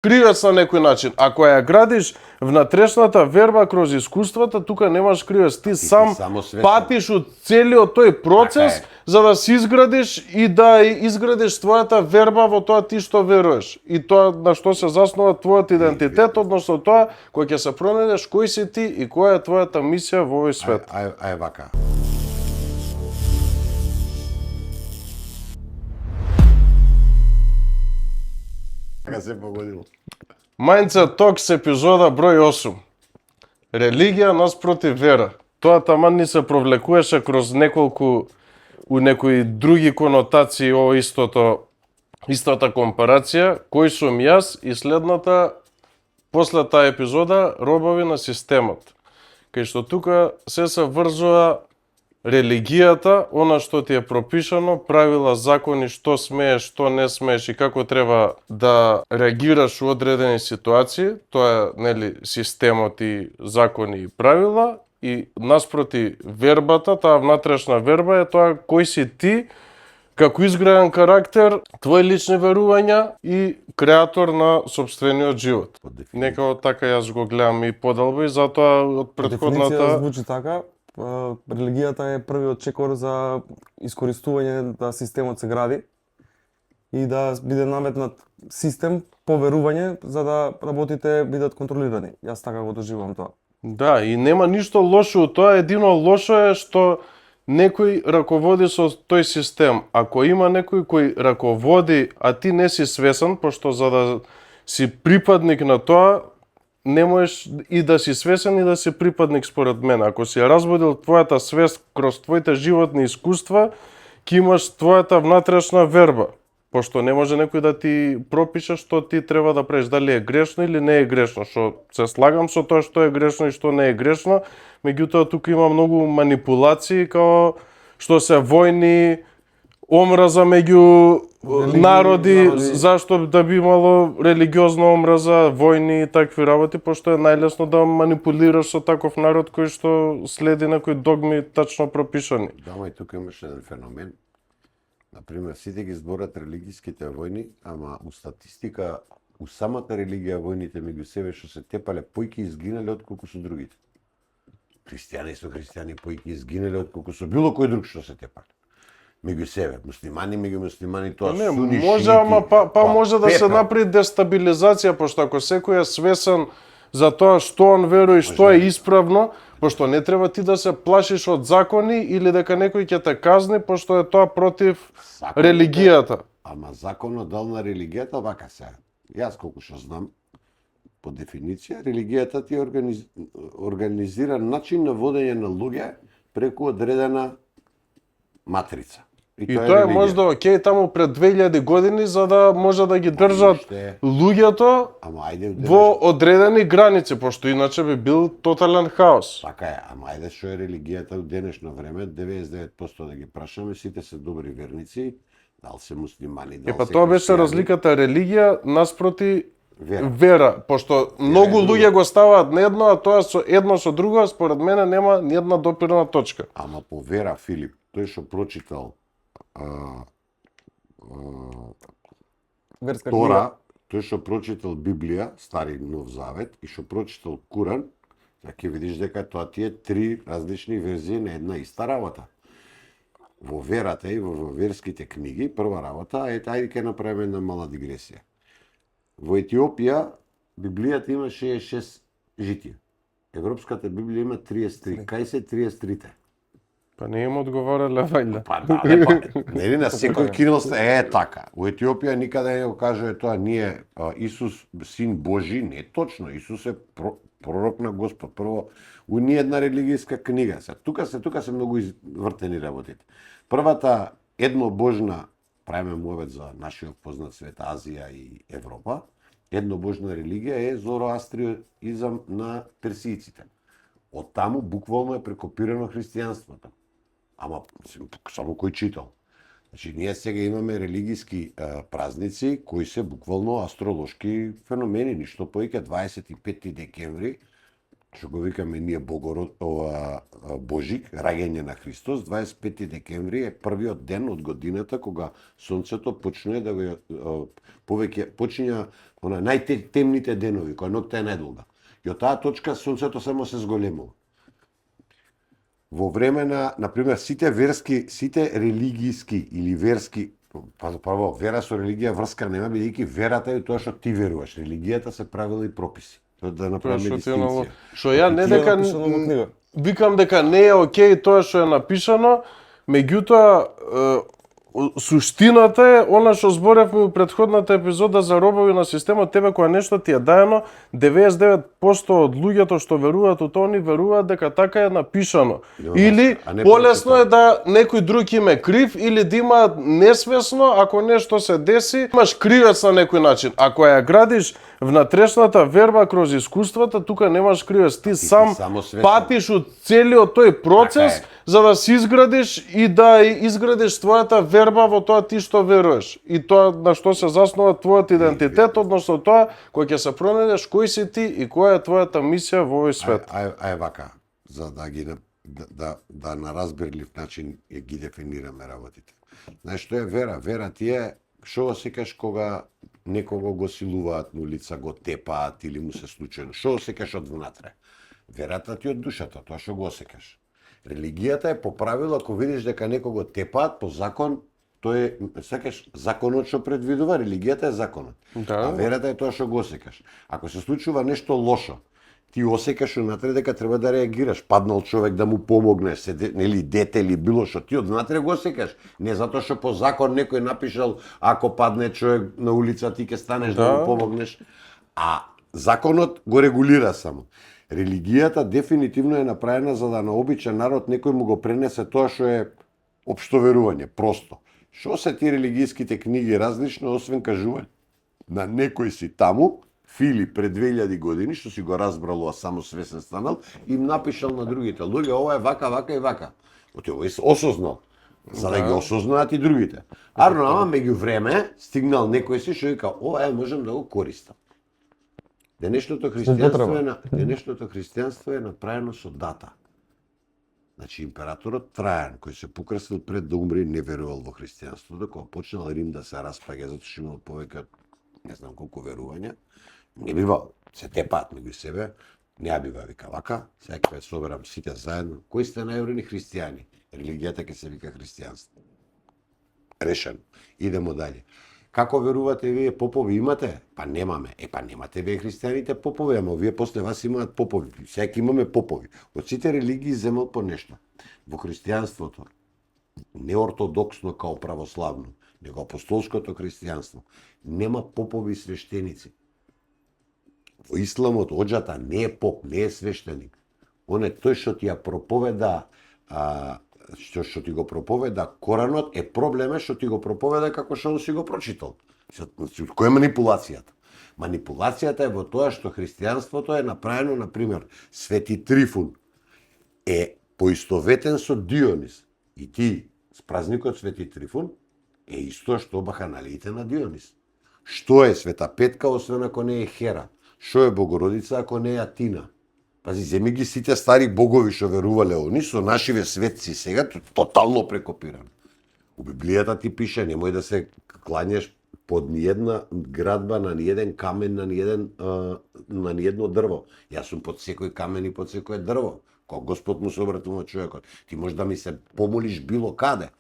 кривец на некој начин. Ако ја градиш внатрешната верба кроз искуствата, тука немаш кривец. Ти сам патиш од целиот тој процес за да се изградиш и да изградиш твојата верба во тоа ти што веруваш. И тоа на што се заснова твојот идентитет, односно тоа кој ќе се пронајдеш кој си ти и која е твојата мисија во овој свет. Ај вака. Така се погодило. Mindset Talks епизода број 8. Религија наспроти вера. Тоа таман ни се провлекуваше кроз у некои други конотации ово истата компарација, кој сум јас и следната после таа епизода робови на системот. Кај што тука се врзува религијата, она што ти е пропишано, правила, закони, што смееш, што не смееш и како треба да реагираш во одредени ситуации, тоа е нели системот и закони и правила, и наспроти вербата, таа внатрешна верба е тоа кој си ти, како изграден карактер, твои лични верувања и креатор на сопствениот живот. Некако така јас го гледам и подалбо и затоа од претходната... Дефиниција звучи така, религијата е првиот чекор за искористување да системот се гради и да биде наметнат систем по верување за да работите бидат контролирани. Јас така го доживувам тоа. Да, и нема ништо лошо од тоа, едино лошо е што некој раководи со тој систем. Ако има некој кој раководи, а ти не си свесен, пошто за да си припадник на тоа, не можеш и да си свесен и да си припадник според мене. Ако си ја разбудил твојата свест кроз твоите животни искуства, ќе имаш твојата внатрешна верба. Пошто не може некој да ти пропише што ти треба да правиш, дали е грешно или не е грешно. Што се слагам со тоа што е грешно и што не е грешно, меѓутоа тука има многу манипулации, као што се војни, омраза меѓу народи, зашто да би имало религиозна омраза, војни и такви работи, пошто е најлесно да манипулираш со таков народ кој што следи некои догми тачно пропишани. Да, и тука имаш еден феномен. Например, сите ги зборат религиските војни, ама у статистика, у самата религија војните меѓу себе што се тепале појки изгинале отколку со другите. Христијани со христијани појки изгинале отколку со било кој друг што се тепале. Меѓу себе, муслимани меѓу муслимани, тоа не, суни, може, шиити, ама може да се направи дестабилизација, пошто ако секој е свесен за тоа што он верува и што е исправно, пошто не треба ти да се плашиш од закони или дека некој ќе те казни, пошто е тоа против религијата. Ама законот дал на религијата вака се. Јас колку што знам, по дефиниција, религијата ти организира начин на водење на луѓе преку одредена матрица. И тоа е можда окей таму пред 2000 години за да може да ги држат луѓето во одредени граници, пошто иначе би бил тотален хаос. Така е, ама ајде што е религијата у денешно време, 99% да ги прашаме, сите се добри верници, дал се муслимани, дал се христијани. Тоа беше разликата религија наспроти вера, пошто многу луѓе го ставаат на едно, а тоа со едно со друго, според мене нема ни една допирна точка. Ама по вера, Филип, тој што прочитал Тора, тој што прочитал Библија, Стари и Нов Завет, и што прочитал Куран, ќе видиш дека тоа ти е три различни верзии на една иста работа. Во верата и во верските книги, прва работа, ајде ќе направиме една мала дигресија. Во Етиопија Библијата има 66 житија. Европската Библија има 33. Кај се 33-те? Па не им одговорале вајде. Па да, не на секој кинол е така. У Етиопија никаде не го кажува тоа ние Исус син Божи, не точно. Исус е пророк на Господ. Прво, у ни една религијска книга. Тука се многу извртени работите. Првата еднобожна, правиме муавет за нашиот познат свет Азија и Европа, еднобожна религија е зороастризам на персијците. Од таму буквално е прекопирано христијанството. Ама само кој читал. Значи, ние сега имаме религиски празници кои се буквално астролошки феномени, ништо поиќе 25 декември, што го викаме ние Божик, раѓање на Христос, 25 декември е првиот ден од годината кога сонцето почне да повеќе почиња најтемните денови, кога ноќта е најдолга. И од таа точка сонцето само се зголемува. Во време на пример, сите религиски или верски, прво, вера со религија врска нема, бидејќи верата е тоа што ти веруваш. Религијата се правила и прописи. Тоа да направиме дистинција. Што ја не Тоа е дека напишано во книга. викам дека не е окей тоа што е напишано, меѓутоа суштината е она што зборевме во претходната епизода за робови на системот, тебе кога нешто ти е даено, 99% од луѓето што веруваат у тоа, они веруваат дека така е напишано. Или полесно е да некој друг им е крив, или да има несвесно, ако нешто се деси, имаш кривец на некој начин. Ако ја градиш внатрешната верба кроз искуствата, тука немаш кривец. Ти сам патиш од целиот тој процес за да се изградиш и да изградиш твојата верба во тоа ти што веруваш. И тоа на што се заснова твојот идентитет, односно тоа кој ќе се пронајдеш кој си ти и која е твојата мисија во овој свет. Ај вака, за да ги да на разбирлив начин ги дефинираме работите. Знаеш што е вера? Вера ти е што осекаш кога некого го силуваат на улица, го тепаат или му се случено. Што осекаш од внатре? Верата ти од душата, тоа што го осекаш. Религијата е по правило, ако видиш дека некого тепаат по закон, тој е, сакаш, законот што предвидува, религијата е законот. Да. А верата е тоа што го осекаш. Ако се случува нешто лошо, ти осекаш унатре дека треба да реагираш, паднал човек да му помогнеш, нели дете или било што, ти однатре го осекаш. Не затоа што по закон некој напишал ако падне човек на улица ти ќе станеш да му помогнеш, а законот го регулира само. Религијата дефинитивно е направена за да на обичен народ некој му го пренесе тоа што е општо верување, просто. Што се ти религијските книги различно, освен кажување на некој си таму, Филип пред 2000 години, што си го разбрал, а само свесен станал, им напишал на другите. Луѓе, ова е вака, вака и вака. Ово е осознал, за да ги осознаат и другите. Арно, ама меѓу време, стигнал некој си што вика, ова е, можем да го користам. Денешното христијанство е направено со дата. Значи, императорот Трајан, кој се покрстил пред да умре, не верувал во христијанството, кога почнал Рим да се распаѓа, затоа што имал повеќе, не знам колку верувања, не бива, се тепаат меѓу себе, не бива вика вака, сега ќе ве соберам сите заедно. Кои сте најурени христијани? Религијата ќе се вика христијанство. Решено. Идемо дале. Како верувате вие, попови имате? Па немаме. Па немате вие христијаните попови, ама вие после вас имаат попови. Сега имаме попови. Од сите религии земал по нешто. Во христијанството, не ортодоксно као православно, него апостолското христијанство, нема попови свештеници. Во исламот оџата не е поп, не е свештеник. Он е тој што ти ја проповеда, што ти го проповеда Коранот, е проблеме што ти го проповеда како што он си го прочитал. Која е манипулацијата? Манипулацијата е во тоа што христијанството е направено, например, Свети Трифун е поистоветен со Дионис. И ти, с празникот Свети Трифун, е исто што баханалиите на Дионис. Што е Света Петка, освен ако не е Хера? Што е Богородица, ако не е Атина? Пази, земи ги сите стари богови што верувале они, со нашиве светци сега, тотално прекопирано. У Библијата ти пише, немој да се клањаш под ниедна градба, на ниеден камен, на ниедно дрво. Јас сум под секој камен и под секој дрво. Кога Господ му се обратува човекот, ти можеш да ми се помолиш било каде.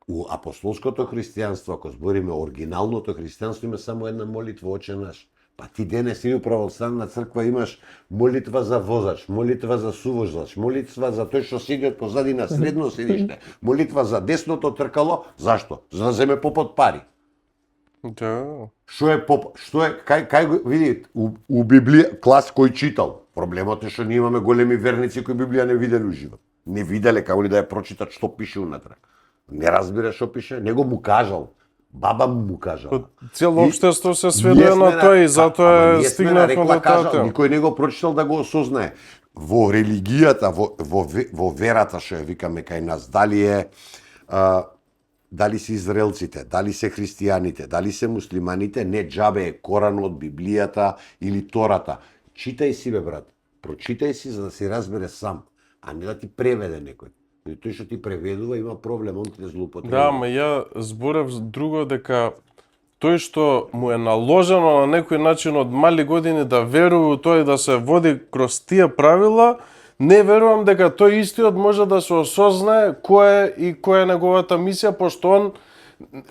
У апостолското христијанство, ако збориме оригиналното христијанство, има само една молитва, Оче наш. Па ти денес и у православна црква имаш молитва за возач, молитва за сувозач, молитва за тој што седи позади на средно седиште, молитва за десното тркало. Зашто? За да земе попот пари. Да. Што е поп? Што е кај го види у Библија клас кој читал? Проблемот е што ние имаме големи верници кои Библија не виделе уживо. Не виделе како ли да ја прочитат што пише унатре. Не разбира што пише, него му кажал. Баба му кажала. Цело општество се сведува на тоа и затоа е стигнавме до таа. Никој не го прочитал да го осознае. Во религијата, во верата што ја викаме кај нас, дали се израелците, дали се христијаните, дали се муслиманите, не џабе е Коранот, Библијата или Тората. Читај си бе брат. Прочитај си за да си разбере сам, а не да ти преведе некој. Тој што ти преведува има проблем, он ти злоупотребува. Да, ама ја зборев друго дека тој што му е наложено на некој начин од мали години да верува тој да се води кроз тие правила, не верувам дека тој истиот може да се осознае кој е и која е неговата мисија, пошто он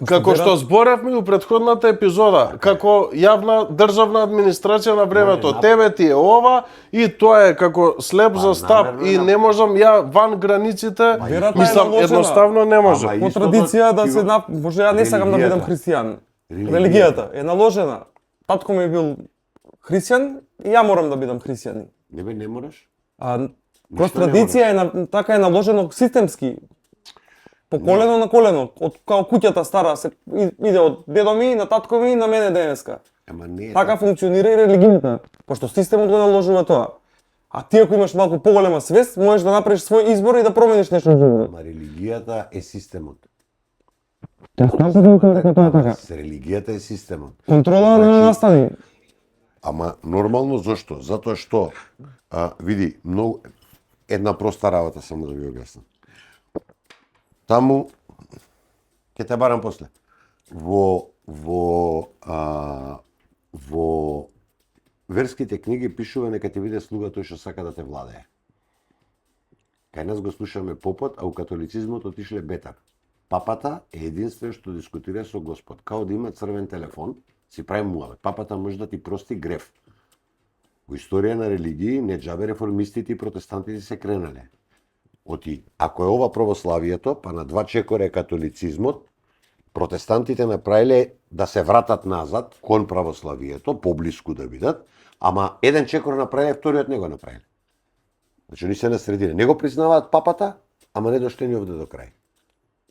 како што зборевме у претходната епизода, како јавна државна администрација на времето, тебе ти е ова и тоа е како слеп за стап и не можам ја ван границите, Верата е мислам наложена. едноставно не може. Ама По истото традиција да ти се го- може ја не сакам да бидам Религијата. христијан. Религијата. Религијата е наложена. Татко ми е бил христијан и ја морам да бидам христијан. Не бе, не мораш. А кроз Ништо не традиција така е наложено системски. По колено на колено, од као куќата стара се иде од дедо ми на татко ми на мене денеска. Ама не е Така функционира и религијата, пошто системот го наложува тоа. А ти ако имаш малку поголема свест, можеш да направиш свој избор и да промениш нешто во животот. Ама религијата е системот. Ја знам дека тоа е така. С религијата е системот. Контрола не настани. Ама нормално зошто? Затоа што види, многу една проста работа само да ви објаснам. Таму ќе те барам после. Во верските книги пишува нека ти биде слуга тој што сака да те владее. Кај нас го слушаме попот, а у католицизмот отишле бетар. Папата е единствен што дискутира со Господ. Као да има црвен телефон, си прави муавет. Папата може да ти прости греф. Во историја на религии, не џабе реформистите и протестантите се кренале. Оти, ако е ова православието, па на 2 чекора е католицизмот, протестантите направиле да се вратат назад кон православието, поблиску да бидат, ама еден чекор направиле, вториот не го направиле. Значи, они се на средина. Не го признаваат папата, ама не дошле ни овде до крај.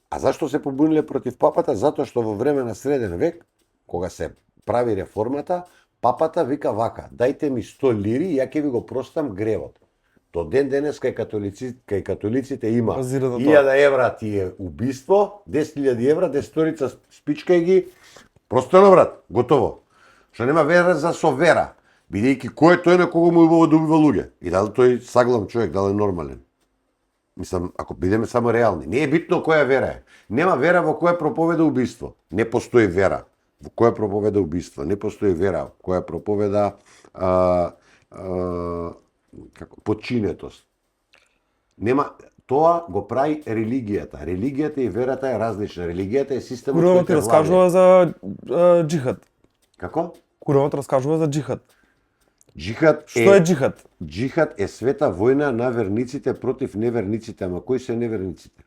А зашто се побуниле против папата? Затоа што во време на среден век, кога се прави реформата, папата вика вака: дајте ми 100 лири, ја ќе ви го простам гревот. До ден денес кај католиците има Базира на тоа. 1000 евра ти е убиство, 10.000 евра, 10 спичкај ги, просто на врат, готово. Што нема вера за со вера, бидејќи кој е тој на кого му убаво да убива луѓе? И дали тој саглам човек, дали е нормален? Мислам, ако бидеме само реални, не е битно која вера е. Нема вера во која проповеда убиство. Не постои вера во која проповеда убиство. Не постои вера која проповеда подчинетост. Нема, тоа го прави религијата. Религијата и верата е различна. Религијата е системот Куранот кој ти те раскажува владее. за джихад. Како? Куранот раскажува за джихад. Джихад Што е джихад? Джихад е света војна на верниците против неверниците, ама кои се неверниците?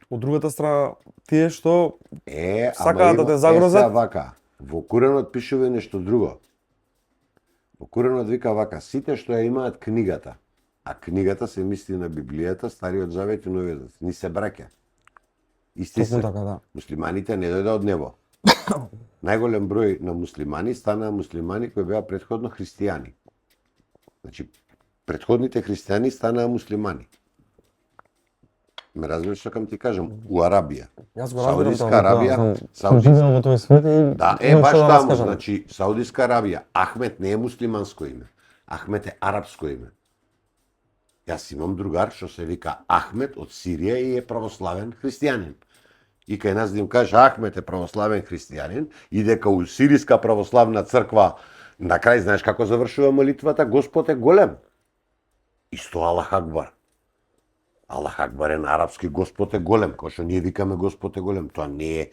Од другата страна, тие што ама сакаат да те има- загрозат. сега вака. Во Куранот пишува нешто друго. Во Куранот вика вака: сите што ја имаат книгата, а книгата се мисли на Библијата, Стариот Завет и Новиот Завет, ни се браќа. Исти Токму се. така, да. Муслиманите не дојде од небо. Најголем број на муслимани станаа муслимани кои беа претходно христијани. Значи, претходните христијани станаа муслимани. Ме разбираш што кам ти кажам? У Арабија. Јас го разбирам Саудиска тоа. Арабија, Сум живеел во тој свет и Да, имам баш што да таму, раскажам. значи, Саудиска Арабија. Ахмет не е муслиманско име. Ахмет е арапско име. Јас имам другар што се вика Ахмет од Сирија и е православен христијанин. И кај нас да им каже Ахмет е православен христијанин и дека у Сириска православна црква на крај знаеш како завршува молитвата? Господ е голем. Исто Аллах Акбар. Аллах Акбар е на арапски Господ е голем, кој што ние викаме Господ е голем. Тоа не е.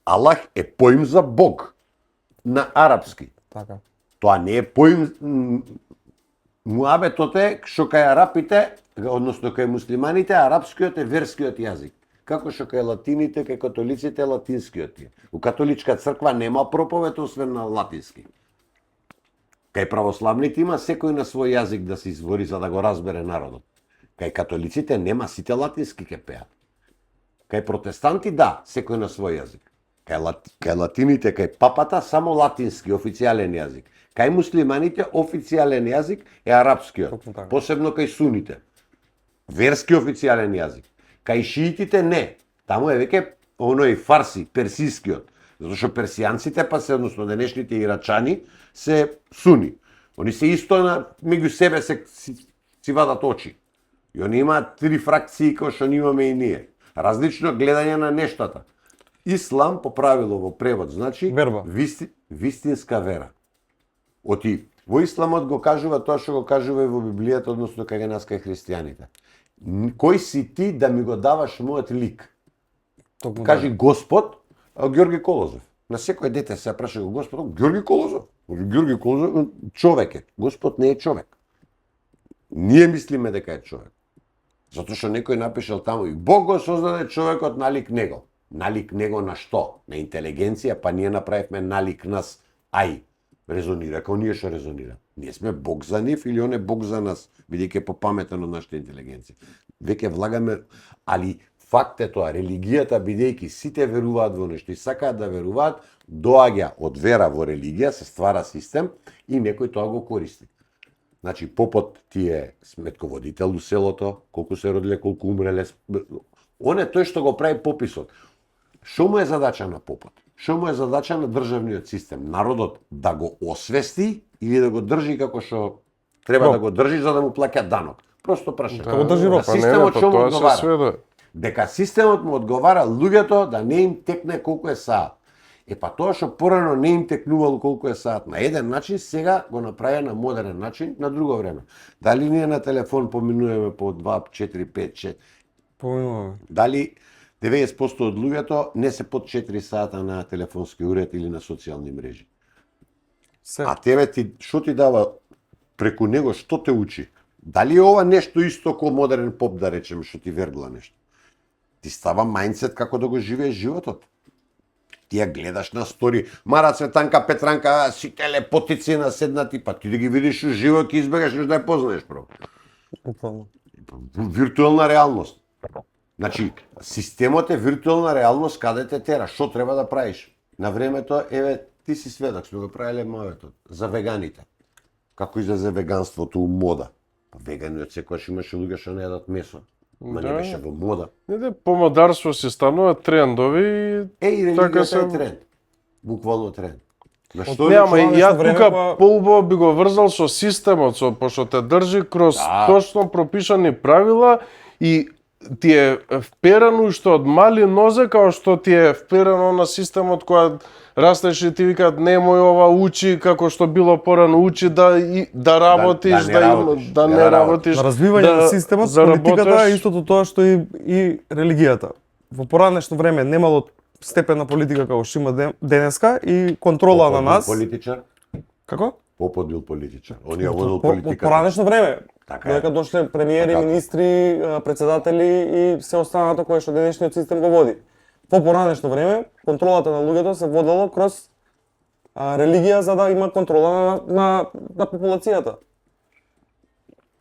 Аллах е поим за Бог на арапски. Така. Тоа не е поим муабетот е што кај арапите, односно кај муслиманите, арапскиот е верскиот јазик. Како што кај латините, кај католиците е латинскиот е. У католичка црква нема проповед освен на латински. Кај православните има секој на свој јазик да се извори за да го разбере народот. Кај католиците нема, сите латински ке пеат. Кај протестанти да, секој на свој јазик. Кај латините, кај папата само латински официјален јазик. Кај муслиманите официјален јазик е арапскиот, Токму така. посебно кај суните. Верски официјален јазик. Кај шиитите не. Таму е веќе оној фарси, персискиот. Затоа што персијанците, па се односно денешните ирачани се суни. Они се исто меѓу себе си вадат очи. И они имаат 3 фракции кои што имаме и ние. Различно гледање на нештата. Ислам по правило во превод значи Верба. вистинска вера. Оти во исламот го кажува тоа што го кажува и во Библијата, односно кај нас кај христијаните. Кој си ти да ми го даваш мојот лик? Токму Кажи Господ, Ѓорги Колозов. На секој дете се праша го Господ, Ѓорги Колозов. Ѓорги Колозов човек е. Господ не е човек. Ние мислиме дека е човек. Затоа што некој напишал таму и Бог го создаде човекот налик него. Налик него на што? На интелигенција, па ние направивме налик нас. Ај, резонира, како ние што резонира. Ние сме Бог за нив или он е Бог за нас, бидејќи попаметен од нашата интелигенција. Веќе влагаме, али факт е тоа, религијата, бидејќи сите веруваат во нешто и сакаат да веруваат, доаѓа од вера во религија, се ствара систем и некој тоа го користи. Значи, попот ти е сметководител у селото, колку се родиле, колку умреле. Он е тој што го прави пописот. Што му е задача на попот? Што му е задача на државниот систем? Народот да го освести или да го држи како што треба да го држи за да му плаќа данок? Просто прашање. Да го држи рок. Системот што му тоа се одговара? сведе. Дека системот му одговара луѓето да не им текне колку е саат. Па тоа што порано не им текнувало колку е саат на еден начин, сега го направи на модерен начин, на друго време. Дали ние на телефон поминуваме по 2, 4, 5, 6? Поминуваме. Дали 90% од луѓето не се под 4 сата на телефонски уред или на социјални мрежи? Се. А тебе што ти дава преку него, што те учи? Дали е ова нешто исто ко модерен поп, да речеме, што ти вергла нешто? Ти става мајндсет како да го живееш животот. Ти ја гледаш на стори, Мара Цветанка, Петранка, сите лепотици наседнати, па ти да ги видиш уживо, ќе избегаш нешто да ја познаеш прво. Буквално. Виртуелна реалност. Значи, системот е виртуелна реалност каде те тера. Што треба да правиш? На времето, еве, ти си сведок, сме го правиле моветот, за веганите. Како излезе веганството у мода? Веганиот секојаш имаше луѓе што не јадат месо. Ма не Да. беше во мода. Иде помодарство си станува трендови и И така религијата е тренд. Буквално тренд. На што Нема, и ја нешто време тука па- поубаво би го врзал со системот, со пошто те држи кроз Да. точно пропишани правила и ти е вперено уште од мали нозе, као што ти е вперено на системот која растеш и ти викаат немој ова учи како што било порано учи да работиш, да не работиш, да не работиш, На развивање на системот, политиката е истото тоа што и религијата. Во поранешно време немало степен на политика како што има денеска и контрола на нас. Политичар. Како? Попот бил политичар. Он ја водил Во политиката. поранешно време. Така е. Дека дошле премиери, Така. министри, председатели и се останато кое што денешниот систем го води. Во поранешно време контролата на луѓето се водела кроз религија за да има контрола на популацијата.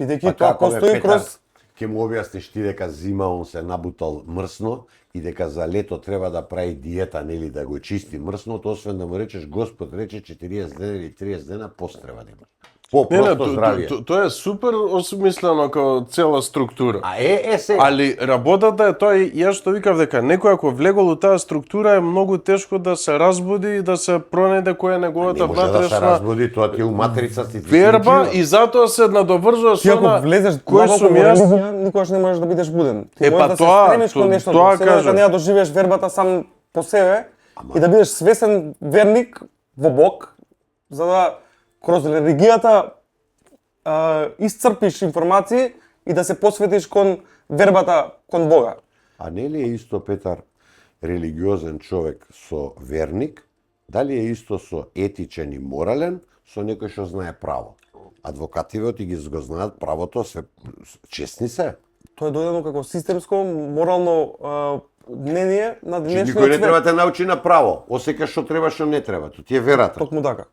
Бидејќи тоа постои кроз Ќе му објасниш ти дека зима он се набутал мрсно и дека за лето треба да прави диета, нели да го чисти мрсното, освен да му речеш Господ рече 40 дена или 30 дена пост треба да има. По просто здравје. Тоа е супер осмислено како цела структура. А се. Али работата е тоа и јас што викав дека некој ако влегол у таа структура е многу тешко да се разбуди и да се пронајде која е не неговата може да се внатрешна разбуди, тоа ти е у матрица ти. верба и затоа се надоврзува ти со ако на влезеш кој длабоко сум во јас. религија, никогаш не можеш да бидеш буден. Ти Па можеш да се тоа- стремиш кон нешто, тоа сега кажав. дека не ја доживееш вербата сам по себе и да бидеш свесен верник во Бог, за да кроз религијата исцрпиш информации и да се посветиш кон вербата кон Бога. А нели е исто, Петар, религиозен човек со верник? Дали е исто со етичен и морален, со некој што знае право? Адвокативе ти ги го знаат правото, се честни се. Тоа е дојдено како системско, морално мнение на Че денешниот никој не свет. треба да те научи на право, осека што треба, што не треба. Тоа ти е верата. Токму така.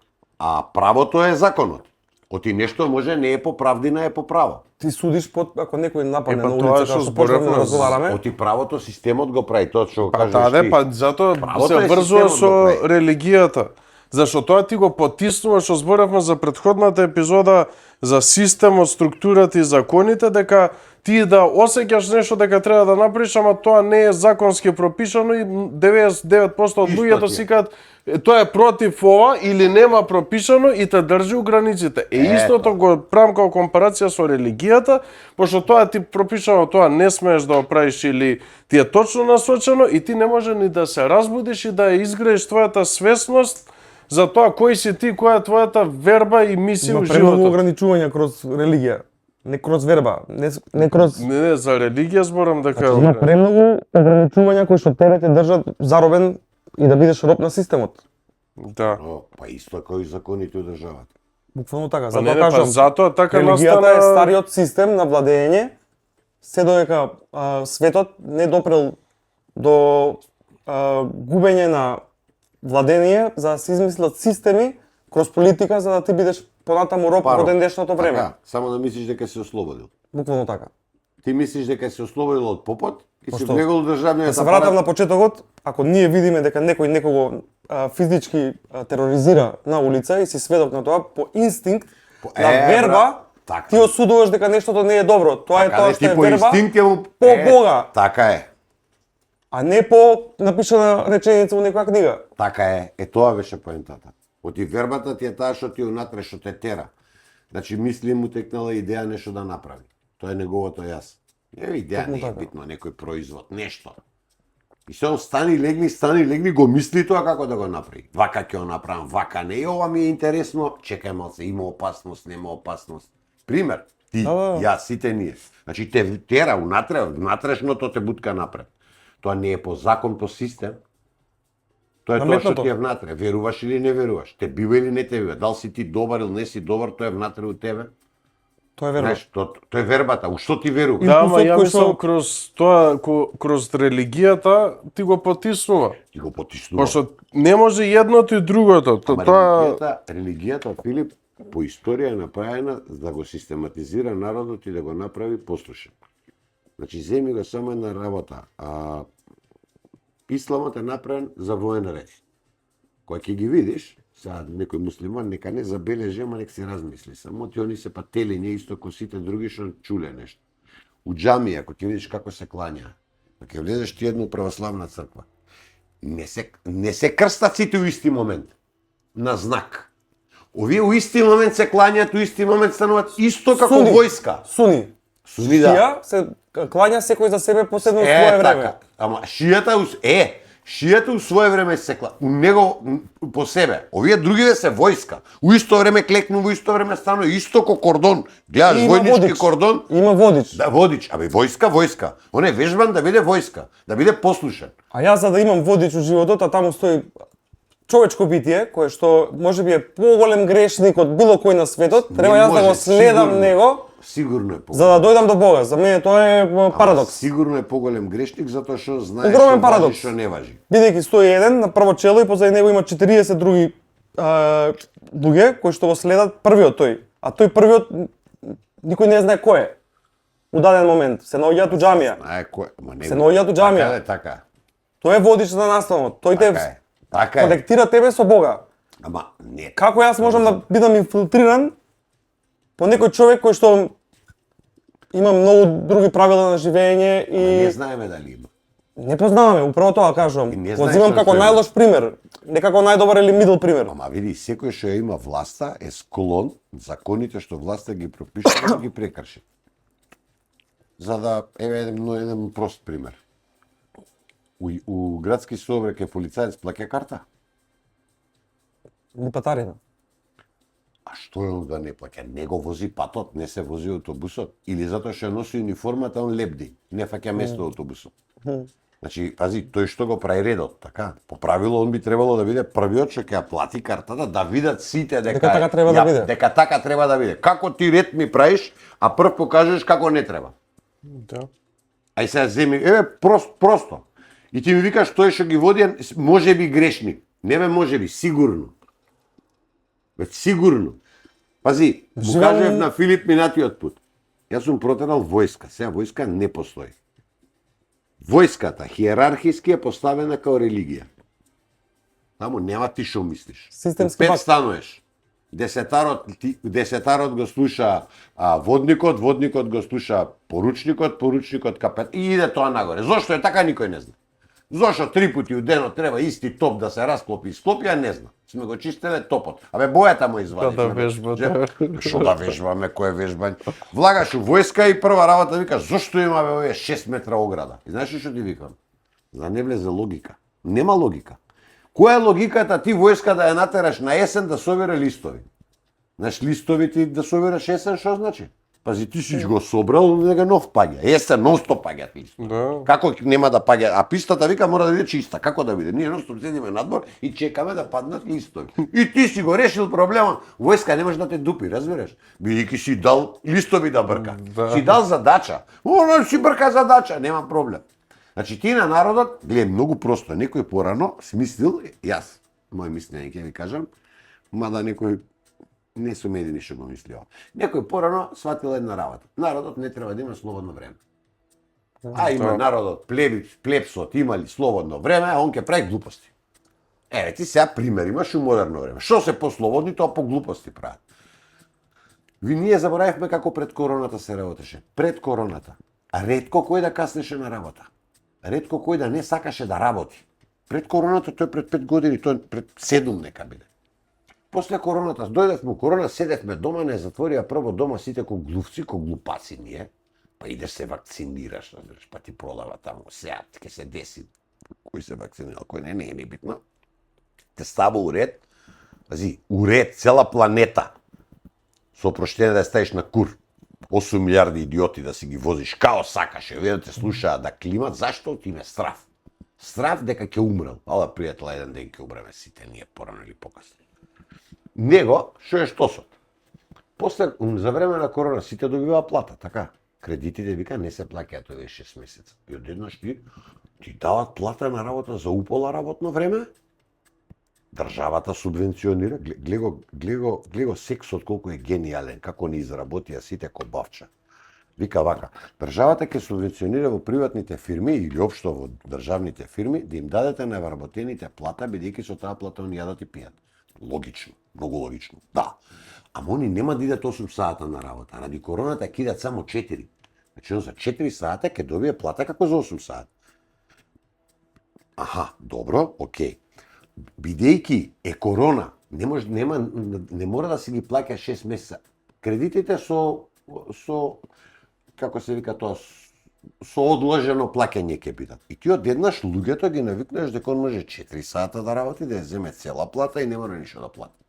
А правото е законот. Оти нешто може не е по правдина, е по право. Ти судиш ако некој нападне Па на тоа улица, што како што зборевме почнавме да разговараме. Оти правото системот го прави тоа што го Па кажеш да, ти. па затоа Правото се е врзува системот со го прави. религијата. Зашто тоа ти го потиснува, што зборавме за претходната епизода, за системот, структурата и законите, дека ти да осеќаш нешто дека треба да направиш, ама тоа не е законски пропишано и 99% од луѓето ти е. си кажат тоа е против ова или нема пропишано и те држи у границите. Истото го правам како компарација со религијата, пошто тоа ти пропишано, тоа не смееш да го правиш или ти е точно насочено и ти не може ни да се разбудиш и да ја изградиш твојата свесност за тоа кој си ти, која е твојата верба и мисија Има у премногу животот. ограничувања кроз религија, не кроз верба, не кроз... Не, за религија зборам дека Има премногу ограничувања кои што тебе те држат заробен и да бидеш роб на системот. Да. О, па исто како и законите од државата. Буквално така, Па не, затоа не, па кажам. затоа така Религијата настана е стариот систем на владење, се додека светот не допрел до губење на владење, за да се измислат системи кроз политика за да ти бидеш понатаму роб во ден днешното време. Така, само да мислиш дека си ослободил. Буквално така. Ти мислиш дека си ослободил од попот и си Пошто, влегол државниот Да се вратам на почетокот, ако ние видиме дека некој некого физички тероризира на улица и си сведок на тоа, по инстинкт, на верба, така. ти осудуваш дека нештото не е добро. Тоа е Така, тоа не, што ти е по верба инстинкт ќе му по Бога, Така е. а не по напишана реченица во некоја книга. Така е. Тоа беше поентата. Оти вербата ти е таа што ти унатре што те тера. Значи мисли му текнала идеја нешто да направи. Тоа е неговото јас. Идеја Токму не е така. битно, некој производ, нешто. И се он стани, легни, го мисли тоа како да го направи. Вака ќе го направам, вака не. И ова ми е интересно, чекај малце, има опасност, нема опасност. Пример, ти, Да. јас, сите ние. Значи те тера унатре, внатрешното те бутка напред. Тоа не е по закон, по систем. Тоа е тоа што Наметнато. ти е внатре. Веруваш или не веруваш? Те бива или не те бива? Дали си ти добар или не си добар, тоа е внатре од тебе. Тоа е верба. Знаеш, тоа е вербата. У што ти веруваш? Да, ама Импулсот ја кој мислам што- кроз тоа, кроз религијата ти го потиснува. Ти го потиснува. Пошто не може едното и другото. Ама Тоа религијата, Филип, по историја е направена за да го систематизира народот и да го направи послушен. Значи, земи го само една работа. Исламот е направен за воен ред. Кој ќе ги видиш, сега некој муслиман нека не забележи, ама нека си размисли. Само ти они се па телиња исто ко сите други што чуле нешто. У џамија, ако ќе видиш како се клања, ако ќе влезеш ти едно православна црква, не се крстат сите у исти момент. На знак. Овие у исти момент се клањаат, у исти момент стануваат исто како Суни. војска. Суни. Суни, да. Шија се клања секој за себе посебно своје време. Така. Ама шијата у свое време се кла. У него по себе. Овие другиве се војска. У исто време клекну, во исто време стану исто ко кордон. Гледаш И има војнички водич. кордон. Има водич. Да, водич. Абе војска. Он е вежбан да биде војска, да биде послушен. А јас за да имам водич у животот, а таму стои човечко битие, кое што можеби е поголем грешник од било кој на светот, треба јас да го следам сигурно. него Сигурно е поголем. за да дојдам до Бога. За мене тоа е парадокс. Сигурно е поголем грешник затоа што знае Огромен што парадокс. важи, што не важи. Бидејќи стои еден на прво чело и позади него има 40 други луѓе кои што го следат првиот тој. А тој првиот никој не знае кој е. У даден момент се наоѓаат у џамија. Знае кој, ама не. Се наоѓаат у џамија. Така е, така. Тој е водич на наставот. Тој те Така е. Така е. конектира тебе со Бога. Ама не. Како јас можам да бидам инфилтриран по некој човек кој што има многу други правила на живење Не и знаеме дали има. не познаваме, управо тоа кажувам. И не Го знаеш земам што како е. најлош пример, не како најдобар или мидл пример. Ама види, секој што ја има власта е склон законите што власта ги пропишува да ги прекрши. За да, еве еден прост пример. У градски сообраќај полицаец плаќа карта. Ни патарина. А што е он да не плаќа? Не го вози патот, не се вози автобусот. Или затоа што носи униформата, он лебди. Не фаќа место автобусот. Значи, пази, тој што го прави редот, така? По правило, он би требало да биде првиот што ќе ја плати картата, да видат сите дека Дека така треба да биде. Дека така треба да биде. Како ти ред ми правиш, а прв покажеш како не треба. да. Ај сега земи, еве просто. И ти ми викаш тој што ги води може би грешник. Не бе може би, сигурно. Веќе сигурно. Пази, му Живеам- кажав на Филип минатиот пат. Јас сум протерал војска, сега војска не постои. Војската хиерархиски е поставена као религија. Таму нема ти што мислиш. Системски Пет пак. стануеш. Десетарот го слуша водникот, водникот го слуша поручникот, поручникот капет и иде тоа нагоре. Зошто е така никој не зна. Зошто 3 пати у денот треба исти топ да се расклопи и склопи, а не зна. Сме го чистеле топот. Абе бојата му извадиш. Да вежба, да. Што да вежбаме, кој е вежбање? Влагаш у војска и прва работа викаш зошто има бе овие 6 метра ограда? И знаеш што ти викам? За не влезе логика. Нема логика. Која е логиката ти војска да ја натераш на есен да собира листови? Знаеш, листови ти да собираш есен, што значи? Пази, ти си го собрал, нега нов паѓа. Есен, нон-стоп паѓаат листови. Да. Како нема да паѓа? А пистата вика мора да биде чиста. Како да биде? Ние нон-стоп седиме надвор и чекаме да паднат листови. И ти си го решил проблемот. Војска не може да те дупи, разбираш? Бидејќи си дал листови да брка. Да. Си дал задача. Оно си брка задача, нема проблем. Значи ти на народот, гледа многу просто, некој порано смислил, јас, мој мислење ќе ви кажам, мада некој не сум едини што го мислио. Некој порано сватил една работа. Народот не треба да има слободно време. А има народот, плебсот имали слободно време, а он ќе прави глупости. Еве ти сега пример имаш у модерно време. Што се послободни, тоа по глупости прават. Ние заборавивме како пред короната се работеше. Пред короната. А ретко кој да каснеше на работа. Ретко кој да не сакаше да работи. Пред короната, тој пред 5 години, тој пред 7 нека биде. После короната, дојдевме у корона, седевме дома, не затворија прво дома сите ко глувци, ко глупаци ние. Па идеш се вакцинираш, разбираш, па ти продава таму, сега ќе се деси. Кој се вакцинирал, кој не е небитно. Те става у ред, пази, у ред, цела планета. Со опроштение да ја ставиш на кур. 8 милиарди идиоти да си ги возиш као сакаше, овие да те слушаат да климат, зашто ти ме страв? Страв дека ќе умрел. Ала пријател, еден ден ќе умреме сите ние порано или покасно. Него, што е штосот? После, за време на корона, сите добива плата, така? Кредитите, вика, не се плаќаат овие 6 месеца. И одеднаш ти дават плата на работа за упола работно време, државата субвенционира, глего сексот колку е гениален, како ни изработија сите ко бавча. Вика вака, државата ќе субвенционира во приватните фирми или општо во државните фирми да им дадете на вработените плата, бидејќи со таа плата они јадат и пијат. Логично, многу логично. Да. Ама они нема да идат 8 сата на работа. Ради короната ќе идат само 4. Значи за 4 сата ќе добие плата како за 8 сата. Аха, добро, окей. Бидејќи е корона, не мора да си ги плаќа 6 месеца. Кредитите со како се вика тоа, со одложено плаќање ќе бидат. И ти одеднаш луѓето ги навикнеш дека он може 4 сата да работи, да ја земе цела плата и не мора ништо да плати.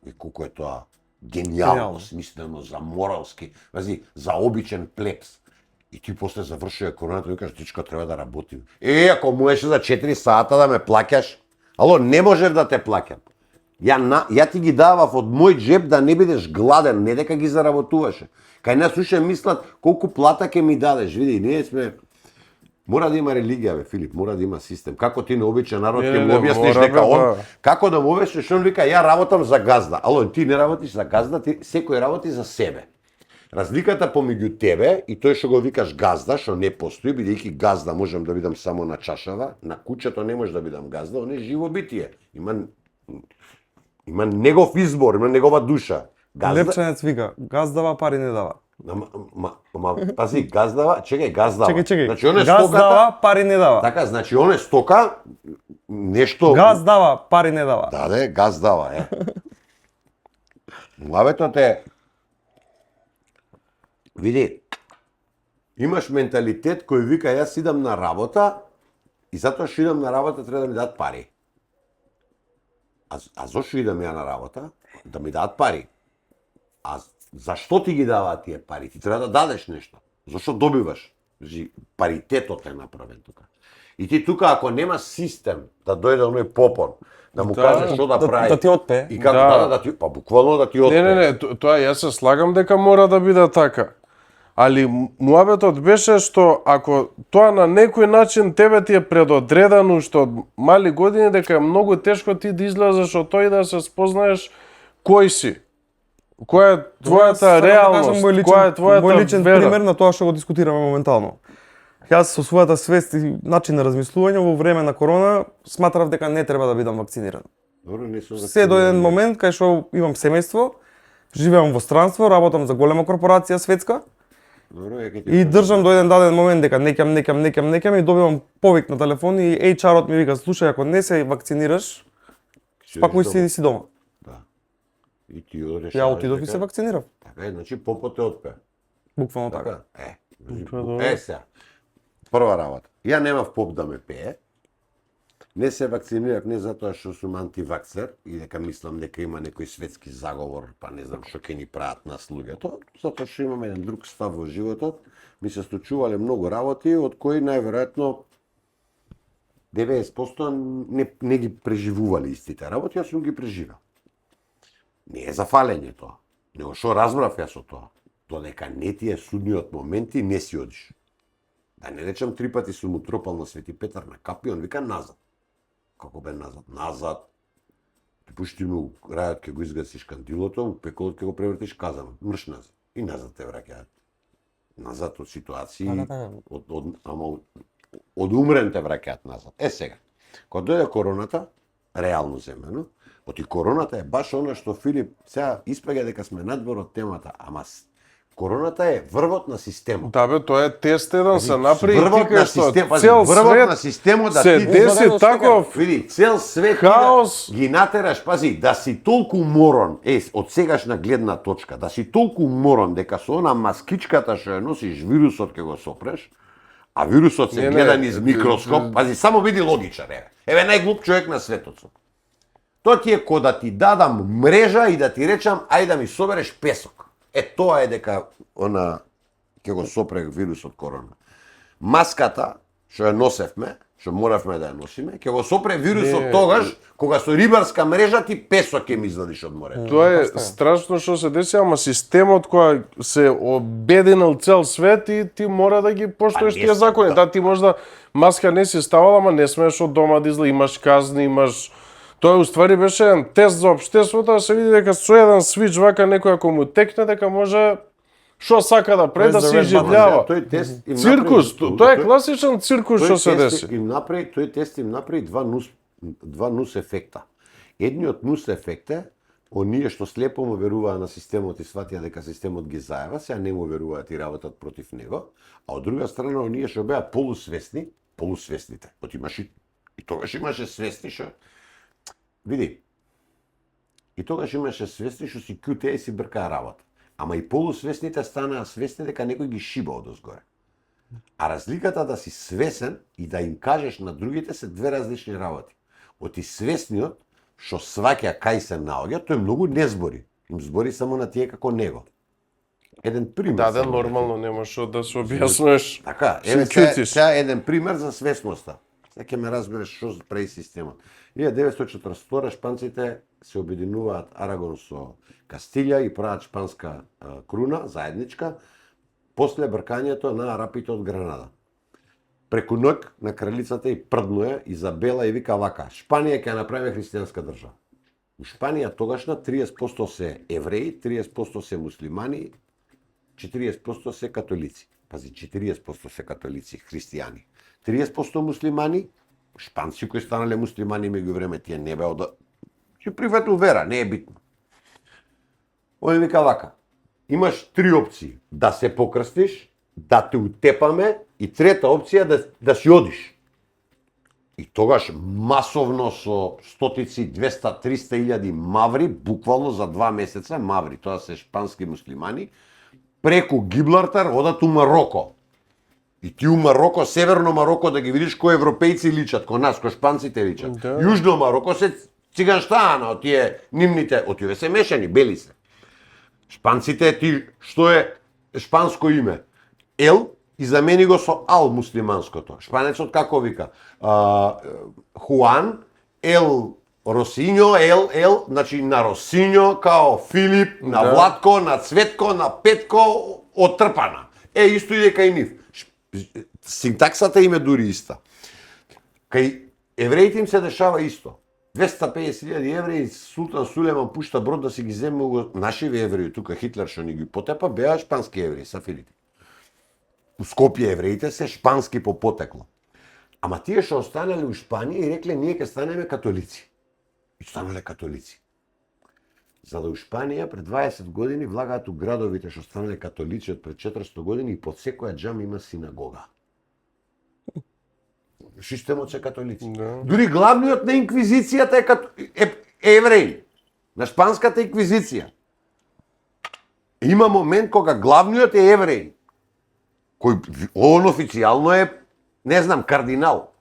И колку е тоа генијално, смислено, за моралски, вази, за обичен плебс. И ти после завршува короната и викаш, дечко, треба да работим. Ако можеш за 4 сата да ме плаќаш, ало, не можев да те плаќам. Ја ти ги давав од мој джеб да не бидеш гладен, не дека ги заработуваше. Кај нас уште мислат колку плата ќе ми дадеш. Види, ние сме... Мора да има религија, бе, Филип, мора да има систем. Како ти на обичен народ ќе му објасниш дека он... Како да му објасниш, он вика, ја работам за газда. Ало, ти не работиш за газда, ти секој работи за себе. Разликата помеѓу тебе и тој што го викаш газда, што не постои, бидејќи газда можам да бидам само на чашава, на куќето не може да бидам газда, он е живо битие. Има негов избор, има негова душа. Лепченец вика, газдава пари не дава. Пази, газдава, чекај, газдава. Чекај. Значи, он е газдава, пари не дава. Така, значи, он е стока, нешто... Газ дава, пари не дава. Да, газ дава, е. Муабетот е... Види, имаш менталитет кој вика, јас идам на работа и затоа што идам на работа треба да ми дадат пари. А зошто идам ја на работа? Да ми дадат пари. А зашто ти ги даваат тие пари? Ти треба да дадеш нешто. Зошто добиваш? Значи, паритетот е направен тука. И ти тука, ако нема систем да дојде оној попон, да му каже што да прави. Да ти отпе. И како да ти, па буквално да ти отпе. Не, тоа јас се слагам дека мора да биде така. Али муабетот беше што ако тоа на некој начин тебе ти е предодредено што од мали години дека е многу тешко ти да излезеш од тоа и да се спознаеш кој си. Која е твојата реалност, која е твојата мој личен вера. пример на тоа што го дискутираме моментално. Јас со својата свест и начин на размислување во време на корона сматрав дека не треба да бидам вакциниран. Добро, не сум Се до еден момент кај што имам семејство, живеам во странство, работам за голема корпорација светска Добро, ја ќе ти и држам до еден даден момент дека некам и добивам повик на телефон и HR-от ми вика: "Слушај, ако не се вакцинираш, спакуј си иди си дома." Да. И ти одеш. Ја отидов и се вакцинирав. Така, значи попот те отпе. Буквално така. Така. добро. Сега. Прва работа. Ја немав поп да ме пее. Не се вакцинирав не затоа што сум антиваксер и дека мислам дека има некој светски заговор, па не знам што ќе ни прават нас луѓето, затоа што имаме еден друг став во животот. Ми се случувале многу работи од кои најверојатно 90% не ги преживувале истите работи, јас сум ги преживел. Не е за фалење тоа, него што разбрав јас од тоа, додека не ти е судниот момент и не си одиш. Да не речам 3 пати сум утропал на Свети Петар на капи, он вика назад. Како бе назад? Назад. Ти пушти му рајот ке го изгасиш кандилото, у пеколот ке го превртиш казанот, мрш назад. И назад те враќаат. Назад од ситуации, од умрен те враќаат назад. Сега, кога дојде короната, реално земено, оти короната е баш она што Филип сега испаѓа дека сме надвор од темата, ама короната е врвот на системот. Да бе, тоа е тест еден се направи Врвот на системот, цел врвот на свет системот да се ти деси таков види, цел свет хаос. ги натераш, пази, да си толку морон, од сегашна гледна точка, да си толку морон дека со она маскичката што ја носиш вирусот ќе го сопреш, а вирусот се Не, гледа не, низ микроскоп, пази, само види логичар, еве најглуп човек на светот сум. Тоа ти е ко да ти дадам мрежа и да ти речам, ајде да ми собереш песок. Тоа е дека она ќе го сопре вирусот корона. Маската што ја носевме, што моравме да ја носиме, ќе го сопре вирусот Не, тогаш кога со рибарска мрежа ти песок ќе ми извадиш од морето. Тоа е страшно што се деси, ама системот кој се обединил цел свет и ти мора да ги поштоиш не тие сме, закони. Да, ти можда маска не си ставала, ама не смееш од дома да излезеш, имаш казни, имаш. Тоа уствари беше еден тест за општеството, да се види дека со еден свич вака некој ако му текне дека може што сака да прави да се изживљава. Тој тест им Циркус, направи- тоа е класичен циркус што се Тој тест деси. им направи, тој тест им направи два нус ефекта. Едниот нус ефект е оние што слепо му веруваа на системот и сватија дека системот ги заева, сега не му веруваат и работат против него, а од друга страна оние што беа полусвесните. И тогаш имаше свесни што види. И тогаш имаше свесни што си кјутеа и си бркаа работа. Ама и полусвесните станаа свесни дека некој ги шиба одозгоре. А разликата да си свесен и да им кажеш на другите се две различни работи. Оти свесниот што сваќа кај се наоѓа, тој многу не збори. Им збори само на тие како него. Еден пример. Да, само нормално немаш што да се објаснуваш. Така, Се еве кјутиш. сега еден пример за свесноста. Сега ќе ме разбереш што прави системот. 1942 шпанците се обединуваат Арагон со Кастилја и прават шпанска круна заедничка после бркањето на арапите од Гранада. Преку ноќ на кралицата и прднуе Изабела и вика вака: Шпанија ќе направи христијанска држава. У Шпанија тогашна 30% се евреи, 30% се муслимани, 40% се католици. Пази, 40% се католици, христијани. 30% муслимани, шпанци кои станале муслимани меѓу време тие не беа од ќе прифатил вера, не е битно. Ој вика вака: имаш 3 опции: да се покрстиш, да те утепаме и трета опција да си одиш. И тогаш масовно со стотици, 200, 300 илјади маври, буквално за 2 месеца, маври, тоа се шпански муслимани, преку Гибралтар одат у Мароко. И ти у Мароко, северно Мароко, да ги видиш кои европејци личат, кој нас, кој шпанците личат. Да. Јужно Мароко се циганштана, од тие нимните, од тие се мешани, бели се. Шпанците, ти, што е шпанско име? Ел, и замени го со ал муслиманското. Шпанецот како вика? Хуан, Ел Росињо, Ел, значи на Росињо, као Филип, на Да. Владко, на Цветко, на Петко, отрпана. Исто и дека и нив. Синтаксата им е дури иста. Кај евреите им се дешава исто. 250.000 евреи, Султан Сулеман пушта брод да си ги земе нашиве евреи, тука Хитлер што ни ги потепа, беа шпански евреи, сафирите. у Скопје евреите се шпански по потекло. Ама тие што останале у Шпанија и рекле ние ќе станеме католици. И станале католици. За да у Шпанија пред 20 години влагаат у градовите што станале католици од пред 400 години и под секоја џама има синагога. Системот се католици. Да. Дури главниот на инквизицијата е евреј. На шпанската инквизиција. Има момент кога главниот е евреј. Кој он официјално е, не знам, кардинал.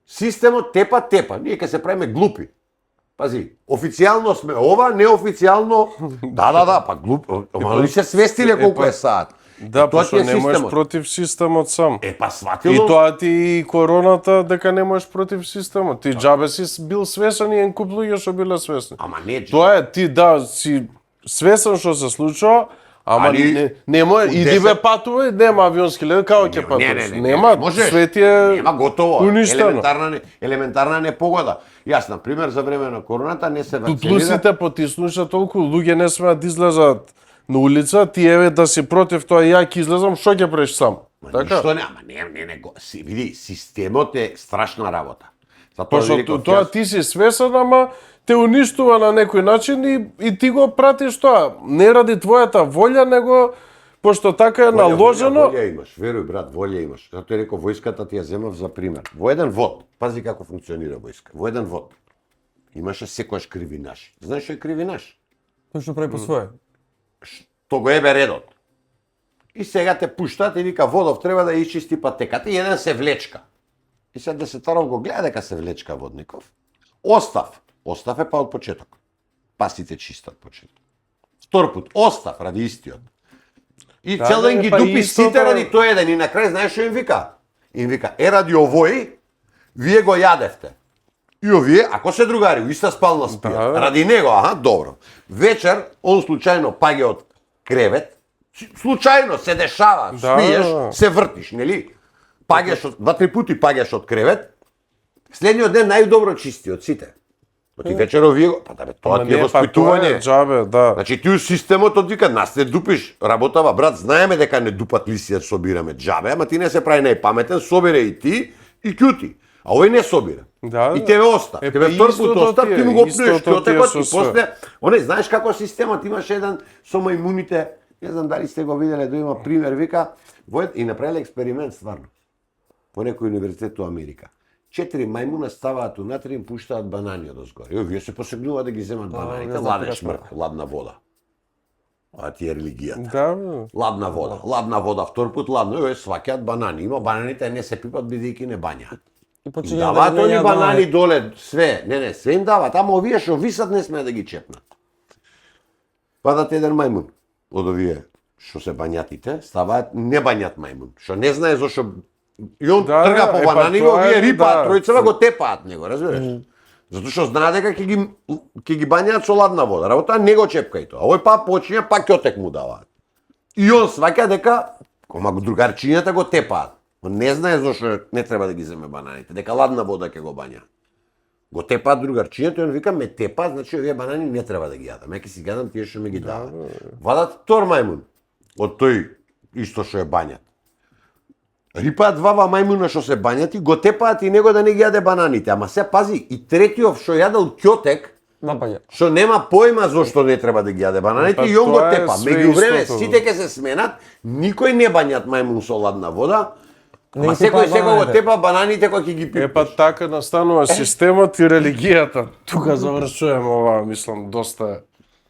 Системот тепа, ние ќе се правиме глупи. Пази, официјално сме ова, неофицијално, да, па глуп, ама ли се свестиле колку е саат. Да, тоа пошто ти е не можеш системот. против системот сам. Па И сватило. тоа ти и короната дека не можеш против системот. Ти џабе си бил свесен и куп луѓе што биле свесни. Ама не, Тоа е ти си свесен што се случува, ама Али, не може и десет- бе патува, нема авионски лет, како ќе патуваш? Нема, можеш. свет е Нема готово. уништено. Елементарна непогода. Јас на пример за време на короната не се вакцинирав. Плюсите потиснуша толку луѓе не смеат да излезат на улица, ти еве да си против тоа ја ќе излезам, што ќе правиш сам? Така? Ништо не, ама не, види, системот е страшна работа. Затоа Пошто великов тоа јас- ти си свесен, ама те уништува на некој начин и ти го пратиш тоа. Не ради твојата волја, него пошто така е наложено. Волја имаш, веруј брат, волја имаш. Затоа реков војската ти ја земав за пример. Во еден вод, пази како функционира војска. Во еден вод имаше секојаш кривинаш. Знаеш што е кривинаш? Тој што прави по свое. То го ебе редот. И сега те пуштат и вика водов треба да ја исчисти патеката и еден се влечка. И сега десетаров го гледа дека се влечка водников. Остав е па од почеток. Па сите чисто од почеток. Втор пат, остав ради истиот. И Да, цел ден да, ги па дупи истото- сите ради тој еден и на крај знаеш што им вика? Им вика, ради овој, вие го јадевте. И овие, ако се другари, у иста спална спијат, Да. ради него, добро. Вечер, он случајно паѓа од кревет, случајно се дешава, Да. спиеш, се вртиш, нели? Паѓаш од, 2-3 пати паѓаш од кревет, следниот ден најдобро чисти од сите. Оти вечер овие, па да бе, тоа ти е воспитување. Џабе, да. Значи ти у системот одвика нас не дупиш работава брат, знаеме дека не дупат лисија собираме џабе, ама ти не се прави најпаметен, собере и ти и ќути. А овој не собира. Да, И да. тебе остав. Е, Тебе па втор истото пат остав, ти е, ти му го истото пнуеш ти е ќотекот со и све. после, оне знаеш како системот имаше еден со мајмуните, не знам дали сте го виделе, да има пример, вика, и направиле експеримент стварно. По некој универзитет во Америка. 4 мајмуна ставаат унатре и им пуштаат банани одозгоре. И овие се посегнуваат да ги земат бананите, не знам ладен дека шмрк, ладна вода. А ти е религијата. Да, бе. Ладна вода, втор пат ладно, сваќаат банани. Има бананите не се пипат бидејќи не бањаат. И Им почиња даваат да они менјаат банани доле, све, све им даваат, ама овие што висат не смеат да ги чепнат. Падат еден мајмун од овие што се бањатите, ставаат не бањат мајмун, што не знае зошто и он Да, трга по па банани, тоа е, овие рипаат, да. тројцава го тепаат него, разбираш? Затоа што знае дека ќе ги бањаат со ладна вода. Работа не го чепкај тоа. Овој па почиња, па ќотек му даваат. И он сваќа дека кома другарчињата го тепаат. Он не знае зошто не треба да ги земе бананите, дека ладна вода ќе го бања. Го тепаат другарчињата и он вика ме тепаат, значи овие банани не треба да ги јадам. Ја ќе си гадам тие што ме ги даваат. Вадат втор мајмун од тој исто што е бањат. Рипаат двава мајмуна што се бањати, го тепаат и него да не ги јаде бананите, ама се пази и третиот што јадел ќотек, напаѓа. што нема појма зошто не треба да ги јаде бананите Па и он го тоа е тепа. све Меѓувреме истото. сите ќе се сменат, никој не бањат мајмун со ладна вода, Не ама ги тепаат секој го бананите. тепа бананите кои ќе ги Е пипнеш. па така настанува системот и религијата. Тука завршуваме ова, мислам, доста